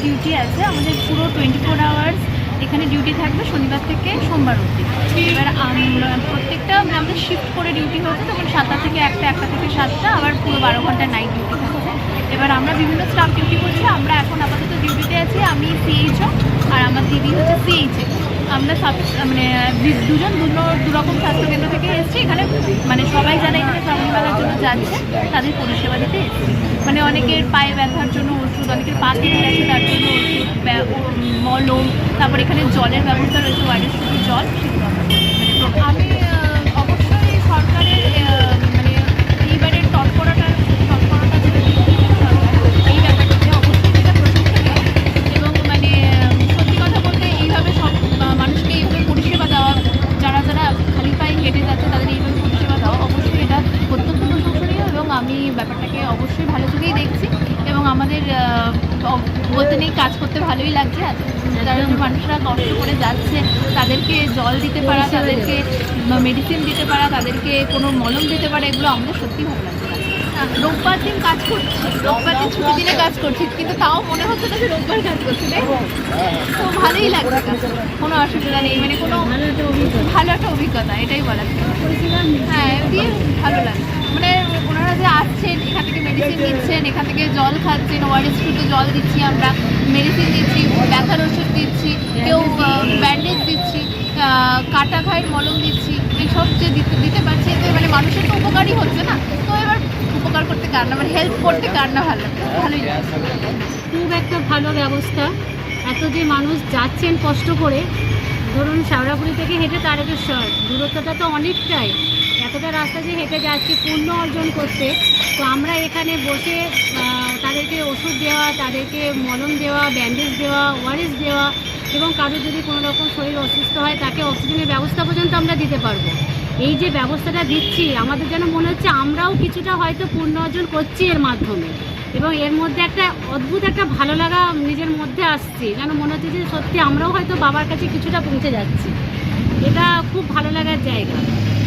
Duty আছে আমাদের পুরো 24 আওয়ার্স এখানে ডিউটি থাকবে শনিবার থেকে সোমবার অবধি। এবার প্রত্যেকটা আমরা শিফট করে ডিউটি হচ্ছে, তখন 7টা থেকে 1টা, 1টা থেকে 7টা, আবার পুরো 12 ঘন্টা নাইট ডিউটি থাকছে। এবার আমরা বিভিন্ন স্টাফ ডিউটি করছি। আমরা এখন আপাতত ডিউটিতে আছি, আমি সিএইচও আর আমার দিদি হচ্ছে সিএইচএ। আমরা মানে দুরকম স্বাস্থ্যকেন্দ্র থেকে এসেছি এখানে, মানে সবাই যারা এখানে সামনেবেলার জন্য যাচ্ছে তাদের পরিষেবা দিতে এসেছি। মানে অনেকের পায়ে ব্যথার জন্য ওষুধ, অনেকের পা কেটে গেছে তার জন্য ওষুধ, মলম, তারপর এখানে জলের ব্যবস্থা রয়েছে, ওয়ারের শুধু জল, সেগুলো আমি অবশ্যই সরকারের মানে এইবারের তৎপরতা এই ব্যাপারটাতে অবশ্যই যেটা প্রশংসনীয়। এবং মানে সত্যি কথা বলতে এইভাবে সব মানুষকে এইভাবে পরিষেবা দেওয়া, যারা যারা খালি পায়ে হেঁটে যাচ্ছে তাদের এইভাবে পরিষেবা দেওয়া অবশ্যই এটা অত্যন্ত প্রশংসনীয়। এবং আমি ব্যাপারটাকে অবশ্যই ভালো চোখেই দেখছি এবং আমাদের বলতে নেই, কাজ করতে ভালোই লাগছে। যারা মানুষরা কষ্ট করে যাচ্ছে তাদেরকে জল দিতে পারা, তাদেরকে মেডিসিন দিতে পারা, তাদেরকে কোনো মলম দিতে পারা, এগুলো আমাদের সত্যি ভালো লাগছে। রোববার দিন কাজ করছি, রোববার দিন ছুটি দিনে কাজ করছি, কিন্তু তাও মনে হচ্ছে না যে রোববার কাজ করছি, তাই তো ভালোই লাগছে, কোনো অসুবিধা নেই, মানে কোনো ভালো একটা অভিজ্ঞতা, এটাই বলার। হ্যাঁ, দিয়ে ভালো লাগছে। মানে ওনারা যে আসছেন, এখান থেকে মেডিসিন দিচ্ছেন, এখান থেকে জল খাচ্ছেন, ওয়ারেস শুধু জল দিচ্ছি, আমরা মেডিসিন দিচ্ছি, ব্যথার ওষুধ দিচ্ছি, কেউ ব্যান্ডেজ দিচ্ছি, কাটা ঘায়ের মলম দিচ্ছি, এইসব যে দিতে পারছি, এতে মানে মানুষের তো উপকারই হচ্ছে না। তো এবার উপকার করতে কার না, মানে হেল্প করতে কার না ভালো লাগছে, ভালোই লাগছে। খুব একটা ভালো ব্যবস্থা। এত যে মানুষ যাচ্ছেন কষ্ট করে, ধরুন শেওড়াফুলি থেকে হেঁটে তারকেশ্বর, দূরত্বটা তো অনেকটাই, এতটা রাস্তা যে হেঁটে যাচ্ছে পুণ্য অর্জন করতে। তো আমরা এখানে বসে তাদেরকে ওষুধ দেওয়া, তাদেরকে মলম দেওয়া, ব্যান্ডেজ দেওয়া, ওয়ারেস দেওয়া, এবং কারোর যদি কোনো রকম শরীর অসুস্থ হয় তাকে অক্সিজেনের ব্যবস্থা পর্যন্ত আমরা দিতে পারবো। এই যে ব্যবস্থাটা দিচ্ছি, আমাদের যেন মনে হচ্ছে আমরাও কিছুটা হয়তো পুণ্য অর্জন করছি এর মাধ্যমে, এবং এর মধ্যে একটা অদ্ভুত একটা ভালো লাগা নিজের মধ্যে আসছে, যেন মনে হচ্ছে যে সত্যি আমরাও হয়তো বাবার কাছে কিছুটা পৌঁছে যাচ্ছি। এটা খুব ভালো লাগার জায়গা।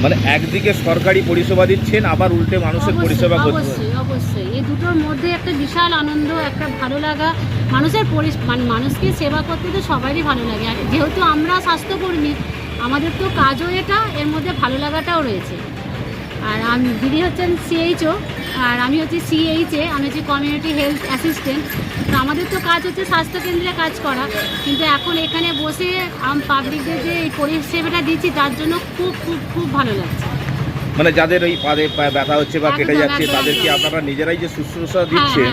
মানে একদিকে সরকারি পরিষেবা দিচ্ছেন, আবার উল্টে মানুষের পরিষেবা করছেন। অবশ্যই অবশ্যই এই দুটোর মধ্যে একটা বিশাল আনন্দ, একটা ভালো লাগা। মানুষের মানে মানুষকে সেবা করতে তো সবারই ভালো লাগে, আর যেহেতু আমরা স্বাস্থ্যকর্মী আমাদের তো কাজও এটা, এর মধ্যে ভালো লাগাটাও রয়েছে। আর আমি দিদি হচ্ছেন সিএইচও আর আমি হচ্ছি সিএইচএ, আমি হচ্ছি কমিউনিটি হেলথ অ্যাসিস্ট্যান্ট। তো আমাদের তো কাজ হচ্ছে স্বাস্থ্যকেন্দ্রে কাজ করা, কিন্তু এখন এখানে বসে পাবলিকদের যে এই পরিষেবাটা দিচ্ছি তার জন্য খুব খুব খুব ভালো লাগছে। মানে যাদের ওই পায়ে ব্যথা হচ্ছে বা কেটে যাচ্ছে তাদেরকে আপনারা নিজেরাই যে শুশ্রূষা দিচ্ছেন,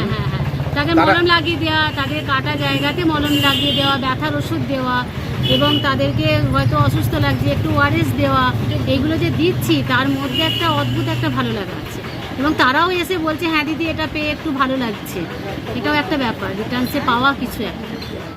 তাকে মলম লাগিয়ে দেওয়া, তাদের কাটা জায়গাতে মলম লাগিয়ে দেওয়া, ব্যথার ওষুধ দেওয়া, এবং তাদেরকে হয়তো অসুস্থ লাগছে একটু ওয়ারেস দেওয়া, এইগুলো যে দিচ্ছি তার মধ্যে একটা অদ্ভুত একটা ভালো লাগা আছে। এবং তারাও এসে বলছে হ্যাঁ দিদি এটা পেয়ে একটু ভালো লাগছে, এটাও একটা ব্যাপার, রিটার্নসে পাওয়া কিছু একটা।